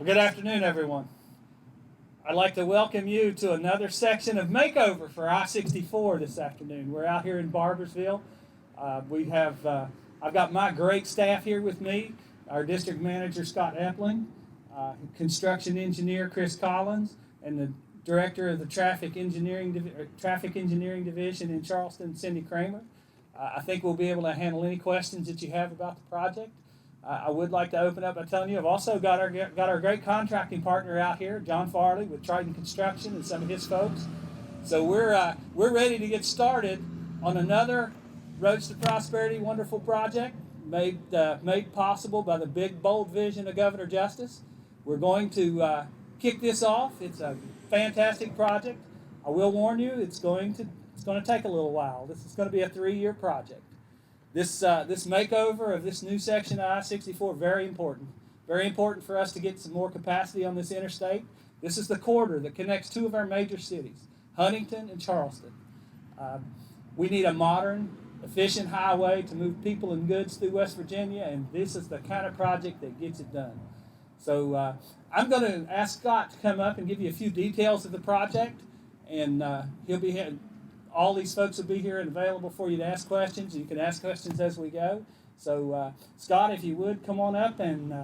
Well, good afternoon, everyone. I'd like to welcome you to another section of Makeover for I-64 this afternoon. We're out here in Barbersville. I've got my great staff here with me, our district manager, Scott Epling, construction engineer, Chris Collins, and the director of the Traffic Engineering Division in Charleston, Cindy Kramer. I think we'll be able to handle any questions that you have about the project. I would like to open up by telling you I've also got our great contracting partner out here, John Farley with Triton Construction and some of his folks. So we're ready to get started on another Roads to Prosperity wonderful project made possible by the big bold vision of Governor Justice. We're going to kick this off. It's a fantastic project. I will warn you, it's going to take a little while. This is going to be a 3-year project. This makeover of this new section of I-64, very important for us to get some more capacity on this interstate. This is the corridor that connects two of our major cities, Huntington and Charleston. We need a modern, efficient highway to move people and goods through West Virginia, and this is the kind of project that gets it done. So I'm going to ask Scott to come up and give you a few details of the project, and he'll be here. All these folks will be here and available for you to ask questions. You can ask questions as we go. So, Scott, if you would, come on up and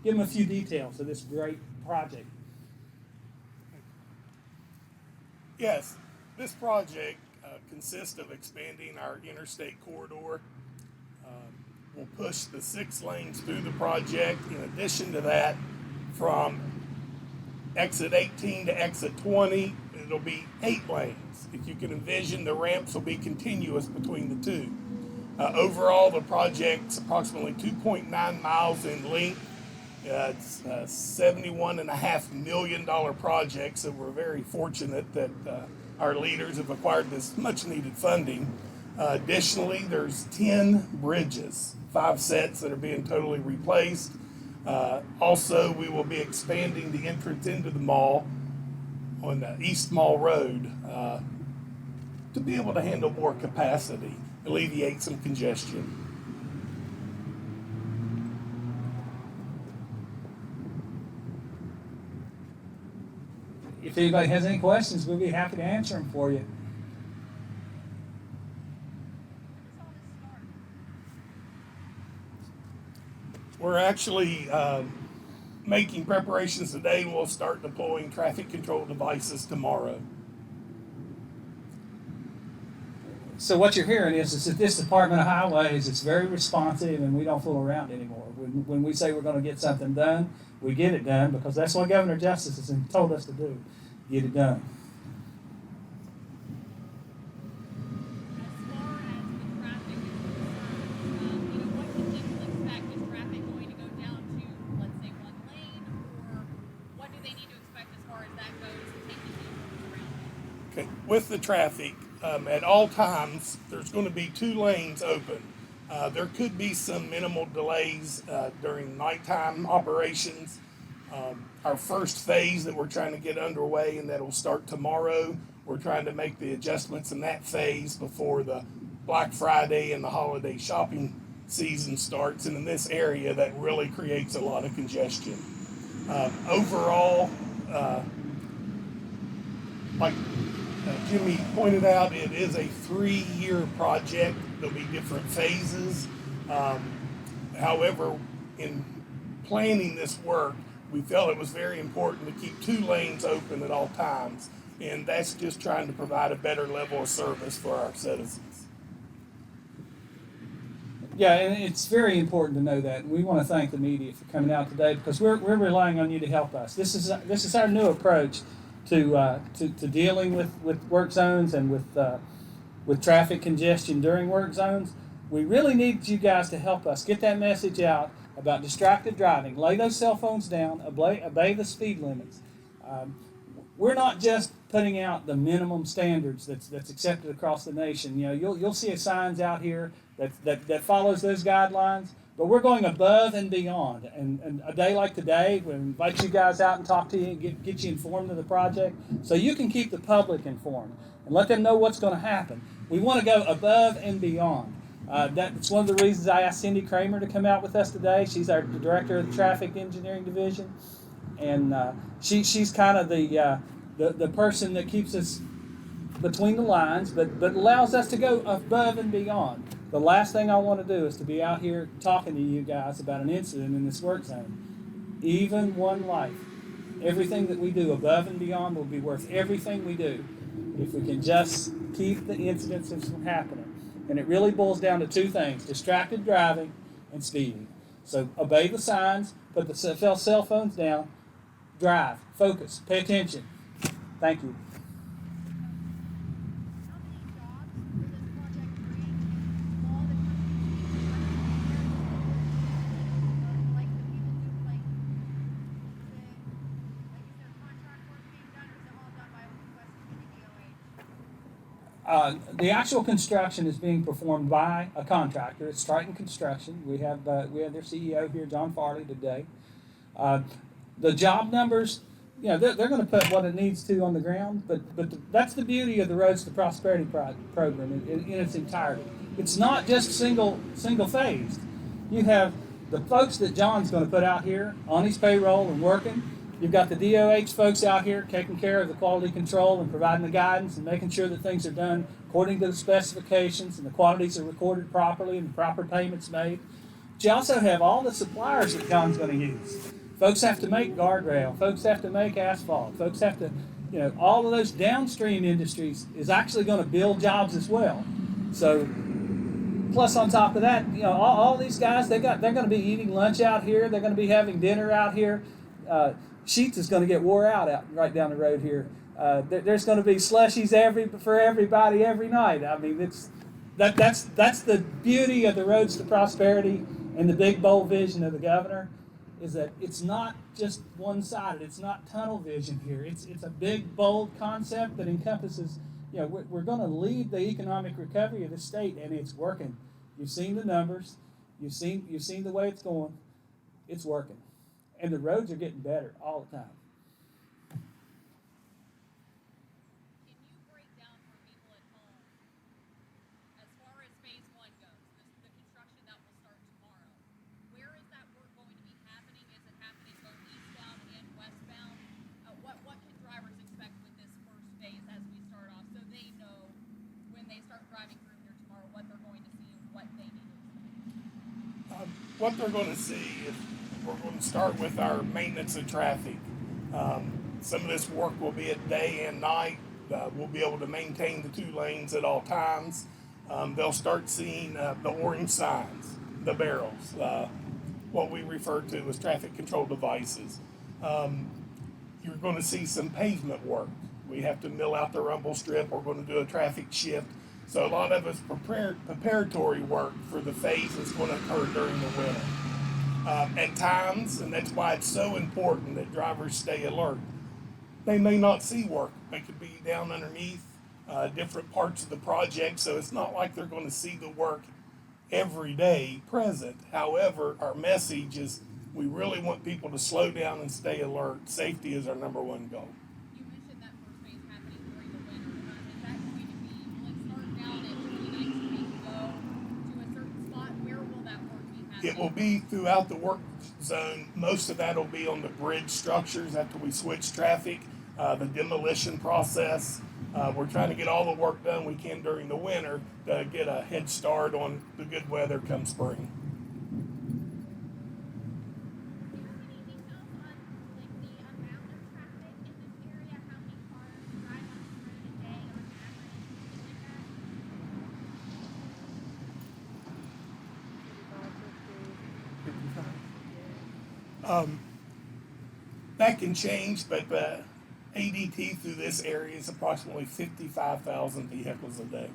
give them a few details of this great project. Yes, this project consists of expanding our interstate corridor. We'll push the 6 lanes through the project. In addition to that, from exit 18 to exit 20, it'll be 8 lanes. If you can envision, the ramps will be continuous between the two. Overall, the project's approximately 2.9 miles in length. It's a $71.5 million project, so we're very fortunate that our leaders have acquired this much-needed funding. Additionally, there's 10 bridges, 5 sets that are being totally replaced. Also, we will be expanding the entrance into the mall on the East Mall Road to be able to handle more capacity, alleviate some congestion. If anybody has any questions, we'll be happy to answer them for you. We're actually making preparations today, and we'll start deploying traffic control devices tomorrow. So what you're hearing is that this Department of Highways is very responsive, and we don't fool around anymore. When we say we're going to get something done, we get it done, because that's what Governor Justice has told us to do, get it done. With the traffic, at all times, there's going to be 2 lanes open. There could be some minimal delays during nighttime operations. Our first phase that we're trying to get underway, and that'll start tomorrow, we're trying to make the adjustments in that phase before the Black Friday and the holiday shopping season starts. And in this area, that really creates a lot of congestion. Overall, like Jimmy pointed out, it is a 3-year project. There'll be different phases. However, in planning this work, we felt it was very important to keep 2 lanes open at all times, and that's just trying to provide a better level of service for our citizens. Yeah, and it's very important to know that. And we want to thank the media for coming out today, because we're relying on you to help us. This is our new approach to dealing with work zones and with traffic congestion during work zones. We really need you guys to help us get that message out about distracted driving. Lay those cell phones down, obey the speed limits. We're not just putting out the minimum standards that's accepted across the nation. You know, you'll see signs out here that follows those guidelines, but we're going above and beyond. And a day like today, we invite you guys out and talk to you and get you informed of the project, so you can keep the public informed and let them know what's going to happen. We want to go above and beyond. That's one of the reasons I asked Cindy Kramer to come out with us today. She's our director of the Traffic Engineering Division. and she's kind of the person that keeps us between the lines, but allows us to go above and beyond. The last thing I want to do is to be out here talking to you guys about an incident in this work zone. Even one life. Everything that we do above and beyond will be worth everything we do if we can just keep the incidences from happening. And it really boils down to two things: distracted driving and speeding. So obey the signs, put the cell phones down, drive, focus, pay attention. Thank you. The actual construction is being performed by a contractor. It's Triton Construction. We have their CEO here, John Farley, today. The job numbers, they're going to put what it needs to on the ground, but that's the beauty of the Roads to Prosperity program in its entirety. It's not just single phased. You have the folks that John's going to put out here on his payroll and working. You've got the DOH folks out here taking care of the quality control and providing the guidance and making sure that things are done according to the specifications and the quantities are recorded properly and the proper payments made. But you also have all the suppliers that John's going to use. Folks have to make guardrail. Folks have to make asphalt. Folks have to, all of those downstream industries is actually going to build jobs as well. So, plus on top of that, all these guys, they're going to be eating lunch out here. They're going to be having dinner out here. Sheets is going to get wore out right down the road here. There's going to be slushies for everybody every night. I mean, that's the beauty of the Roads to Prosperity and the big bold vision of the governor, is that it's not just one-sided. It's not tunnel vision here. It's a big bold concept that encompasses. We're going to lead the economic recovery of the state, and it's working. You've seen the numbers. You've seen the way it's going. It's working. And the roads are getting better all the time. Can you break down for people at home, as far as phase one goes, the construction that will start tomorrow, where is that work going to be happening? Is it happening both eastbound and westbound? What can drivers expect with this first phase as we start off, so they know when they start driving through here tomorrow what they're going to see and what they need to expect? What they're going to see is, we're going to start with our maintenance of traffic. Some of this work will be at day and night. We'll be able to maintain the 2 lanes at all times. They'll start seeing the orange signs, the barrels, what we refer to as traffic control devices. You're going to see some pavement work. We have to mill out the rumble strip. We're going to do a traffic shift. So a lot of us preparatory work for the phase is going to occur during the winter. At times, and that's why it's so important that drivers stay alert. They may not see work. They could be down underneath different parts of the project, so it's not like they're going to see the work every day present. However, our message is we really want people to slow down and stay alert. Safety is our number one goal. You mentioned that first phase happening during the winter. Is that going to be, will it start down at 29th Street and go to a certain spot? Where will that work be happening? It will be throughout the work zone. Most of that will be on the bridge structures after we switch traffic, the demolition process. We're trying to get all the work done we can during the winter to get a head start on the good weather come spring. Do you have any details on like the amount of traffic in this area? How many cars drive on this road a day on average, something like that? That can change, but the ADT through this area is approximately 55,000 vehicles a day.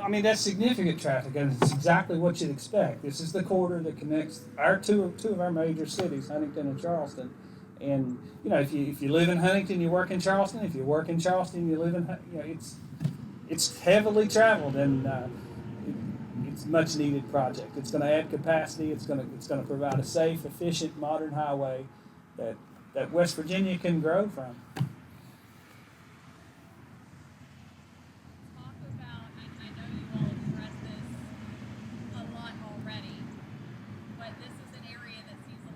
I mean, that's significant traffic, and it's exactly what you'd expect. This is the corridor that connects our two of our major cities, Huntington and Charleston. And if you live in Huntington, you work in Charleston. If you work in Charleston, you live in it's heavily traveled, and it's a much needed project. It's going to add capacity. It's going to provide a safe, efficient, modern highway that West Virginia can grow from. Talk about, I know you all addressed this a lot already, but this is an area that sees a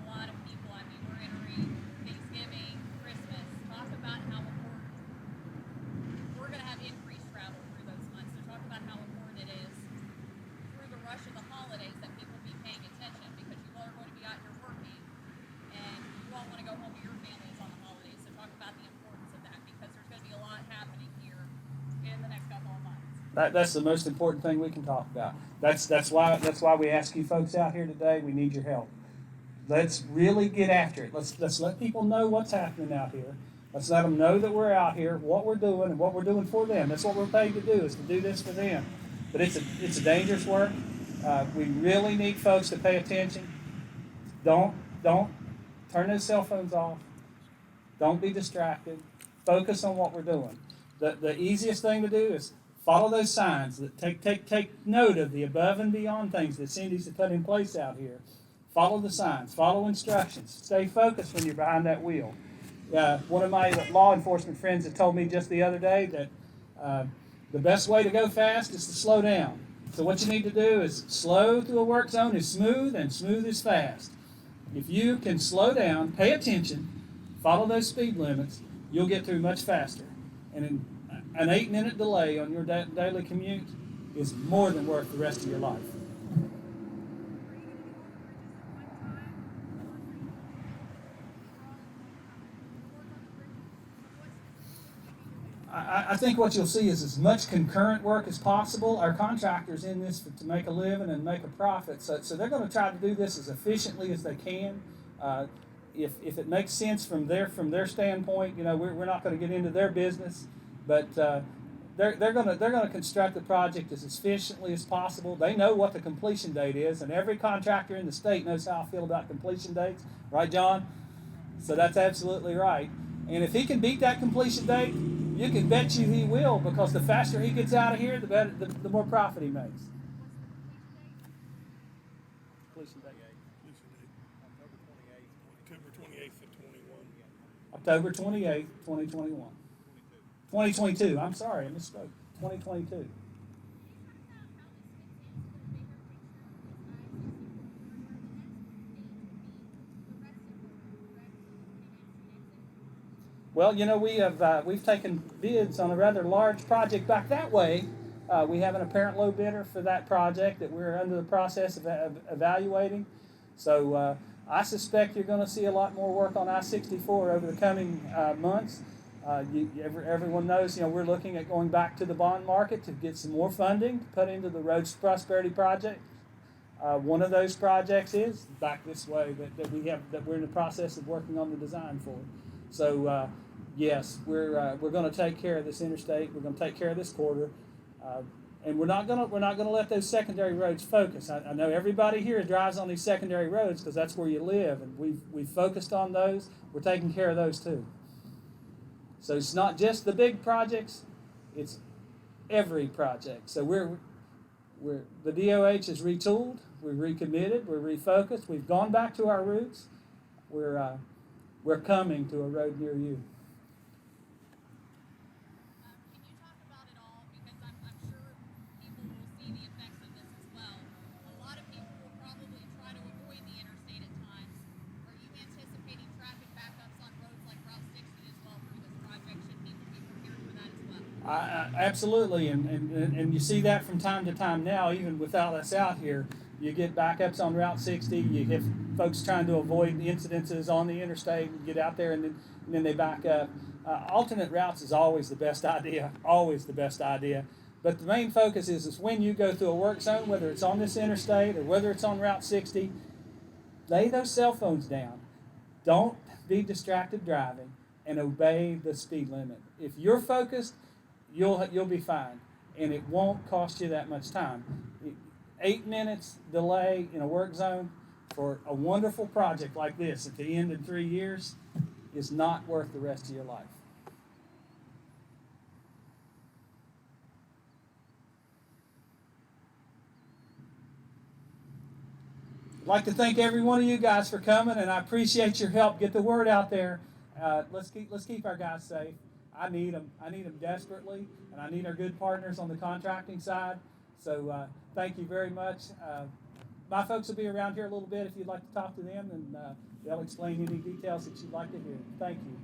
That's the most important thing we can talk about. That's why we ask you folks out here today. We need your help. Let's really get after it. Let's let people know what's happening out here. Let's let them know that we're out here, what we're doing, and what we're doing for them. That's what we're paid to do, is to do this for them. But it's a dangerous work. We really need folks to pay attention. Don't turn those cell phones off. Don't be distracted. Focus on what we're doing. The easiest thing to do is follow those signs. That take note of the above and beyond things that Cindy's put in place out here. Follow the signs. Follow instructions. Stay focused when you're behind that wheel. One of my law enforcement friends had told me just the other day that the best way to go fast is to slow down. So what you need to do is slow through a work zone is smooth, and smooth is fast. If you can slow down, pay attention, follow those speed limits, you'll get through much faster. And an 8-minute delay on your daily commute is more than worth the rest of your life. I think what you'll see is as much concurrent work as possible. Our contractors in this to make a living and make a profit, so they're going to try to do this as efficiently as they can. If it makes sense from their standpoint, we're not going to get into their business, but they're going to construct the project as efficiently as possible. They know what the completion date is, and every contractor in the state knows how I feel about completion dates, right, John? So that's absolutely right. And if he can beat that completion date, you can bet you he will, because the faster he gets out of here, the more profit he makes. Completion date. October 28th of 21. October 28th, 2021. 2022. I'm sorry, I misspoke. 2022. Well, we've taken bids on a rather large project back that way. We have an apparent low bidder for that project that we're under the process of evaluating. So I suspect you're going to see a lot more work on I-64 over the coming months. Everyone knows, we're looking at going back to the bond market to get some more funding to put into the Roads to Prosperity project. One of those projects is back this way that we're in the process of working on the design for. So yes, we're going to take care of this interstate. We're going to take care of this corridor, and we're not going to let those secondary roads focus. I know everybody here drives on these secondary roads because that's where you live, and we've focused on those. We're taking care of those too. So it's not just the big projects; it's every project. So the DOH is retooled. We're recommitted. We're refocused. We've gone back to our roots. We're coming to a road near you. Can you talk about it all? Because I'm sure people will see the effects of this as well. A lot of people will probably try to avoid the interstate at times. Are you anticipating traffic backups on roads like Route 60 as well through this project? Should people be prepared for that as well? Absolutely, and you see that from time to time now, even without us out here. You get backups on Route 60. You get folks trying to avoid incidences on the interstate and get out there, and then they back up. Alternate routes is always the best idea, always the best idea. But the main focus is when you go through a work zone, whether it's on this interstate or whether it's on Route 60, lay those cell phones down. Don't be distracted driving, and obey the speed limit. If you're focused, you'll be fine, and it won't cost you that much time. 8 minutes delay in a work zone for a wonderful project like this at the end in 3 years is not worth the rest of your life. I'd like to thank every one of you guys for coming, and I appreciate your help. Get the word out there. Let's keep our guys safe. I need them desperately, and I need our good partners on the contracting side. So thank you very much. My folks will be around here a little bit if you'd like to talk to them, and they'll explain any details that you'd like to hear. Thank you.